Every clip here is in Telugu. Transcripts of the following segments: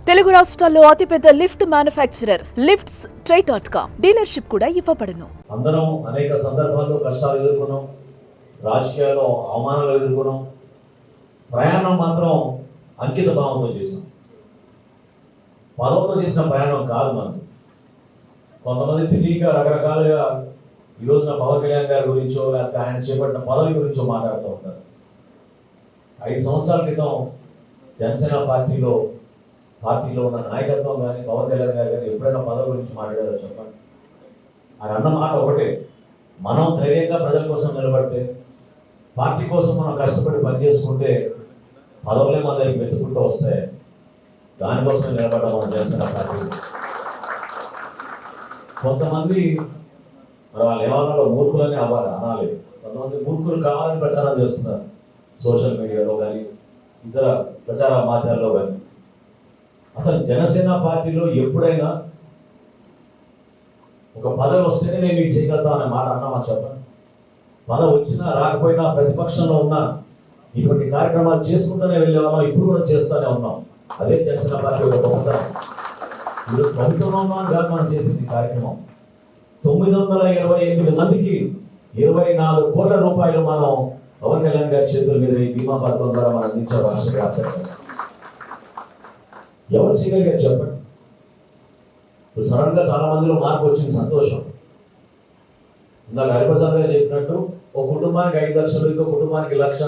తెలుగు రాష్ట్రాల్లో అతిపెద్ద లిఫ్ట్ మ్యానుఫ్యాక్చరర్ లిఫ్ట్స్ ట్రై.com డీలర్షిప్ కూడా ఇవ్వబడును. అందరం అనేక సందర్భాల్లో కష్టాలు ఎదుర్కొన్నాం, రాజకీయాల్లో అవమానాలు ఎదుర్కొన్నాం. ప్రయాణం మాత్రం అంకిత భావంతో చేసాం. పదవుతో చేసిన ప్రయాణం కాదు మనది. కొంతమంది తెలియక రకరకాలుగా ఈ రోజున పవన్ కళ్యాణ్ గారి గురించో లేకపోతే ఆయన చేపట్టిన పదవి గురించో మాట్లాడుతూ ఉంటారు. 5 సంవత్సరాల క్రితం జనసేన పార్టీలో ఉన్న నాయకత్వం కానీ పవన్ కళ్యాణ్ గారు కానీ ఎప్పుడైనా పదవి గురించి మాట్లాడారో చెప్పండి. ఆయన అన్న మాట ఒకటే, మనం ధైర్యంగా ప్రజల కోసం నిలబడితే, పార్టీ కోసం మనం కష్టపడి పనిచేసుకుంటే పదవులే మన దగ్గరికి వెతుకుంటూ వస్తాయి. దానికోసం నిలబడ్డ మన జనసేన పార్టీ. కొంతమంది మరి వాళ్ళ ఏమన్నా మూర్ఖులని అనాలి. కొంతమంది మూర్ఖులు కావాలని ప్రచారం చేస్తున్నారు సోషల్ మీడియాలో కానీ ఇతర ప్రచార మాధ్యమాల్లో కానీ. అసలు జనసేన పార్టీలో ఎప్పుడైనా ఒక పదవి వస్తేనే మేము మీకు చేయగలుగుతాం అనే మాట అన్నామా చెప్పండి? పదవి వచ్చినా రాకపోయినా ప్రతిపక్షంలో ఉన్నా ఇటువంటి కార్యక్రమాలు చేసుకుంటూనే వెళ్ళేవాళ్ళం, ఇప్పుడు కూడా చేస్తూనే ఉన్నాం. అదే జనసేన పార్టీ ఒక గొప్పతనం. ఈరోజు ప్రభుత్వంలో ఉన్నాం కాదు మనం చేసింది కార్యక్రమం. 928 మందికి 24 కోట్ల రూపాయలు మనం పవన్ కళ్యాణ్ గారి చేతుల మీద ఈ బీమా పథకం ద్వారా మనం అందించాం రాష్ట్ర వ్యాప్తంగా. ఎవరు చేయగలిగారు చెప్పండి? ఇప్పుడు సడన్ గా చాలా మందిలో మార్పు వచ్చింది, సంతోషం. ఇందాక హరిప్రసాద్ గారు చెప్పినట్టు ఒక కుటుంబానికి 5 లక్షలు, ఇంకో కుటుంబానికి 1 లక్ష,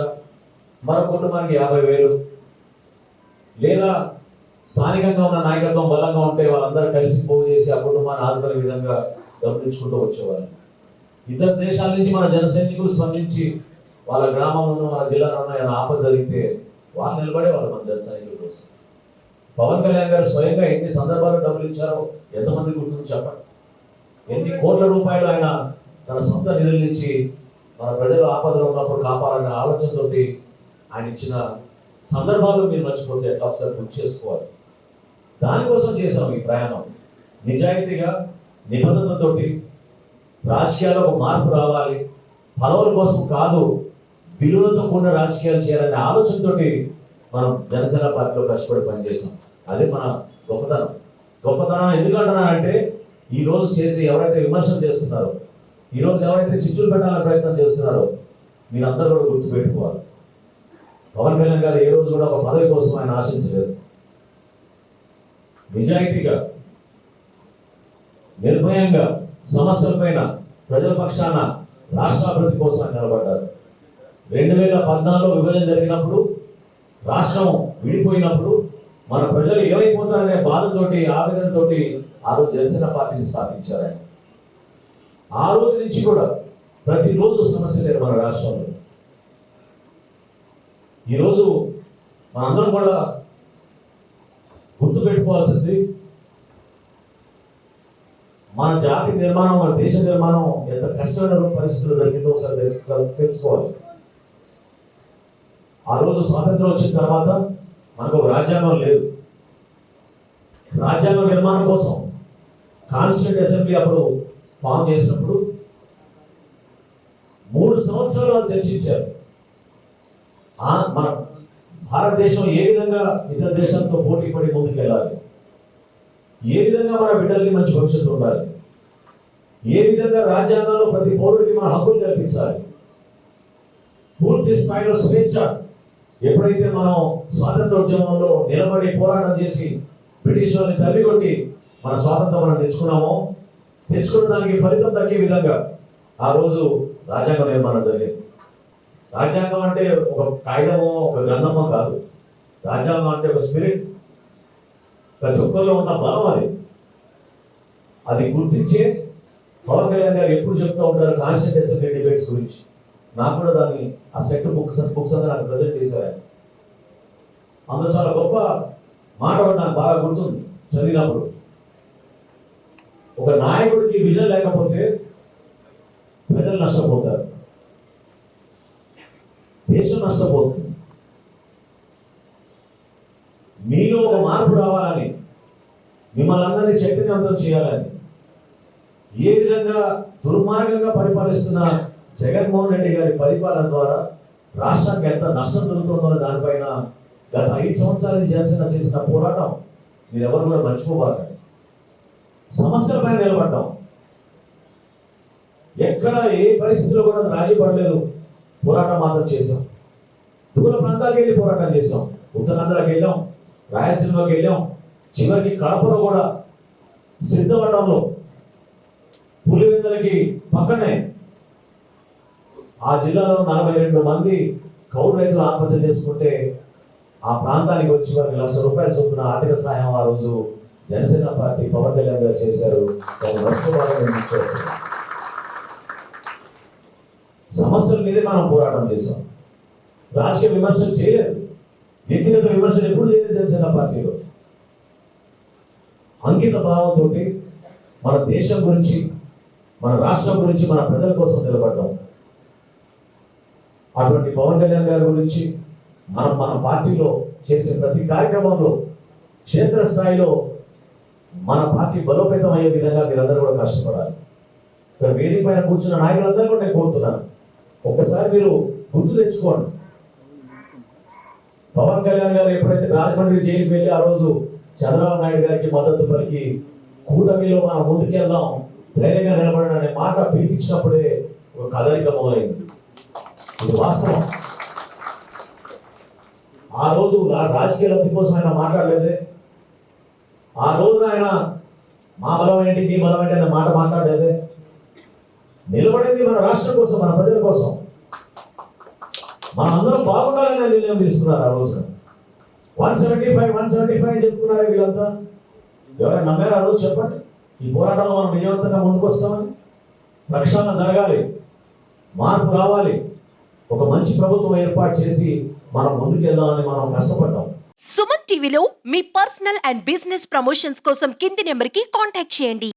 మరో కుటుంబానికి 50,000, లేదా స్థానికంగా ఉన్న నాయకత్వం బలంగా ఉంటే వాళ్ళందరూ కలిసి పోగు చేసి ఆ కుటుంబాన్ని ఆదుకునే విధంగా డబ్బులు ఇచ్చుకుంటూ వచ్చేవాళ్ళు. ఇతర దేశాల నుంచి మన జన సైనికులు స్పందించి వాళ్ళ గ్రామంలో మన జిల్లాలో ఉన్న ఆపద జరిగితే వాళ్ళు నిలబడేవాళ్ళు మన జన సైనికుల కోసం. పవన్ కళ్యాణ్ గారు స్వయంగా ఎన్ని సందర్భాల్లో డబ్బులు ఇచ్చారో ఎంతమంది గుర్తుంది చెప్పండి? ఎన్ని కోట్ల రూపాయలు ఆయన తన సొంత నిధుల నుంచి మన ప్రజలు ఆపదలో ఉన్నప్పుడు కాపాలనే ఆలోచనతోటి ఆయన ఇచ్చిన సందర్భాలు మీరు మర్చిపోతే ఎట్లా ఒకసారి గుర్తు చేసుకోవాలి. దానికోసం చేసాం ఈ ప్రయాణం. నిజాయితీగా, నిబంధనతోటి రాజకీయాల్లో ఒక మార్పు రావాలి, పదవుల కోసం కాదు, విలువలతో కూడిన రాజకీయాలు చేయాలనే ఆలోచనతోటి మనం జనసేన పార్టీలో కష్టపడి పనిచేసాం. అదే మన గొప్పతనం. గొప్పతనం ఎందుకంటున్నానంటే ఈ రోజు చేసి ఎవరైతే విమర్శలు చేస్తున్నారో, ఈ రోజు ఎవరైతే చిచ్చులు పెట్టాలని ప్రయత్నం చేస్తున్నారో మీరందరూ కూడా గుర్తుపెట్టుకోవాలి. పవన్ కళ్యాణ్ గారు ఏ రోజు కూడా ఒక పదవి కోసం ఆయన ఆశించలేదు. నిజాయితీగా, నిర్భయంగా సమస్యలపైన ప్రజల పక్షాన రాష్ట్రాభివృద్ధి కోసం ఆయన నిలబడ్డారు. 2014లో విభజన జరిగినప్పుడు, రాష్ట్రం విడిపోయినప్పుడు మన ప్రజలు ఏమైపోతారనే బాధతోటి, ఆవేదనతోటి ఆ రోజు జనసేన పార్టీని స్థాపించారు ఆయన. ఆ రోజు నుంచి కూడా ప్రతిరోజు సమస్య లేదు మన రాష్ట్రంలో. ఈరోజు మనందరం కూడా గుర్తుపెట్టుకోవాల్సింది, మన జాతి నిర్మాణం, మన దేశ నిర్మాణం ఎంత కష్టమైన పరిస్థితులు జరిగిందో ఒకసారి తెలుసుకోవాలి. ఆ రోజు స్వాతంత్రం వచ్చిన తర్వాత మనకు ఒక రాజ్యాంగం లేదు. రాజ్యాంగ నిర్మాణం కోసం కాన్స్టిట్యూంట్ అసెంబ్లీ అప్పుడు ఫామ్ చేసినప్పుడు 3 సంవత్సరాలు చర్చించారు. మన భారతదేశం ఏ విధంగా ఇతర దేశాలతో పోటీ పడి ముందుకు వెళ్ళాలి, ఏ విధంగా మన బిడ్డలకి మంచి భవిష్యత్తు ఉండాలి, ఏ విధంగా రాజ్యాంగంలో ప్రతి పౌరుడికి మన హక్కులు కల్పించాలి, పూర్తి స్థాయిలో స్వేచ్ఛ. ఎప్పుడైతే మనం స్వాతంత్రోద్యమంలో నిలబడి పోరాటం చేసి బ్రిటిష్ వాళ్ళని తల్లికొట్టి మన స్వాతంత్రం మనం తెచ్చుకున్న దానికి ఫలితం దక్కే విధంగా ఆ రోజు రాజ్యాంగ నిర్మాణం జరిగింది. రాజ్యాంగం అంటే ఒక కాగితమో ఒక గ్రంథమో కాదు. రాజ్యాంగం అంటే ఒక స్పిరిట్, ప్రతి ఒక్కరిలో ఉన్న బలం. అది గుర్తించే పవన్ కళ్యాణ్ గారు ఎప్పుడు చెప్తూ ఉంటారు కాన్స్టిట్యూంట్ అసెంబ్లీ డిబేట్స్ గురించి. నాకు కూడా దాన్ని ఆ సెట్ బుక్స్ అంతా నాకు ప్రజెంట్ చేశారు. అందులో చాలా గొప్ప మాట నాకు బాగా గుర్తుంది చదివినప్పుడు. ఒక నాయకుడికి విజన్ లేకపోతే ప్రజలు నష్టపోతారు, దేశం నష్టపోతుంది. మీలో ఒక మార్పు రావాలని, మిమ్మల్ని అందరినీ చైతన్యవంతం చేయాలని, ఏ విధంగా దుర్మార్గంగా పరిపాలిస్తున్న జగన్మోహన్ రెడ్డి గారి పరిపాలన ద్వారా రాష్ట్రానికి ఎంత నష్టం జరుగుతుందో దానిపైన గత 5 సంవత్సరాల జనసేన చేసిన పోరాటం మీరు ఎవరు కూడా మర్చిపోబాకండి. సమస్యలపైన నిలబడ్డాం. ఎక్కడ ఏ పరిస్థితిలో కూడా రాజీ పడలేదు. పోరాటం మాత్రం చేసాం. దూర ప్రాంతాలకు వెళ్ళి పోరాటం చేసాం. ఉత్తరాంధ్రకి వెళ్ళాం, రాయలసీమకి వెళ్ళాం, చివరికి కడపలో కూడా సిద్ధవటంలో పులివెందులకి పక్కనే ఆ జిల్లాలో 42 మంది కౌలు రైతులు ఆత్మహత్య చేసుకుంటే ఆ ప్రాంతానికి వచ్చి వారికి ₹1,00,000 చొప్పున ఆర్థిక సహాయం ఆ రోజు జనసేన పార్టీ పవన్ కళ్యాణ్ గారు చేశారు. సమస్యల మీదే మనం పోరాటం చేశాం. రాజకీయ విమర్శలు చేయలేదు, వ్యక్తిగత విమర్శలు ఎప్పుడు చేయలేదు. జనసేన పార్టీలో అంకిత భావంతో మన దేశం గురించి, మన రాష్ట్రం గురించి, మన ప్రజల కోసం నిలబడ్డాం. అటువంటి పవన్ కళ్యాణ్ గారి గురించి మన పార్టీలో చేసే ప్రతి కార్యక్రమంలో క్షేత్రస్థాయిలో మన పార్టీ బలోపేతం అయ్యే విధంగా మీరందరూ కూడా కష్టపడాలి. ఇక్కడ వేదిక పైన కూర్చున్న నాయకులందరూ కూడా నేను కోరుతున్నాను, ఒక్కసారి మీరు గుర్తు తెచ్చుకోండి. పవన్ కళ్యాణ్ గారు ఎప్పుడైతే రాజమండ్రి జైలుకి వెళ్ళి ఆ రోజు చంద్రబాబు నాయుడు గారికి మద్దతు పలికి కూటమిలో మనం ముందుకెళ్దాం, ధైర్యంగా నిలబడడం అనే మాట పిలిపించినప్పుడే ఒక కదలిక మొదలైంది. ఇది వాస్తవం. ఆ రోజు రాజకీయ లబ్ధి కోసం ఆయన మాట్లాడలేదే. ఆ రోజున ఆయన మా బలం ఏంటి, మీ బలం ఏంటి అనే మాట మాట్లాడలేదే. నిలబడింది మన రాష్ట్రం కోసం, మన ప్రజల కోసం. మనం అందరం బాగుండాలని నిర్ణయం తీసుకున్నారు. ఆ రోజున 175 చెప్పుకున్నారే వీళ్ళంతా. ఎవరైనా నమ్మారు ఆ రోజు? చెప్పండి. ఈ పోరాటంలో మనం విజయవంతంగా ముందుకు వస్తామని. ప్రక్షాళన జరగాలి, మార్పు రావాలి, ఒక మంచి ప్రభుత్వం ఏర్పాటు చేసి మనం ముందుకెళ్దామని మనం కష్టపడ్డాం. సుమన్ టీవీలో మీ పర్సనల్ అండ్ బిజినెస్ ప్రమోషన్స్ కోసం కింది నెంబర్కి కాంటాక్ట్ చేయండి.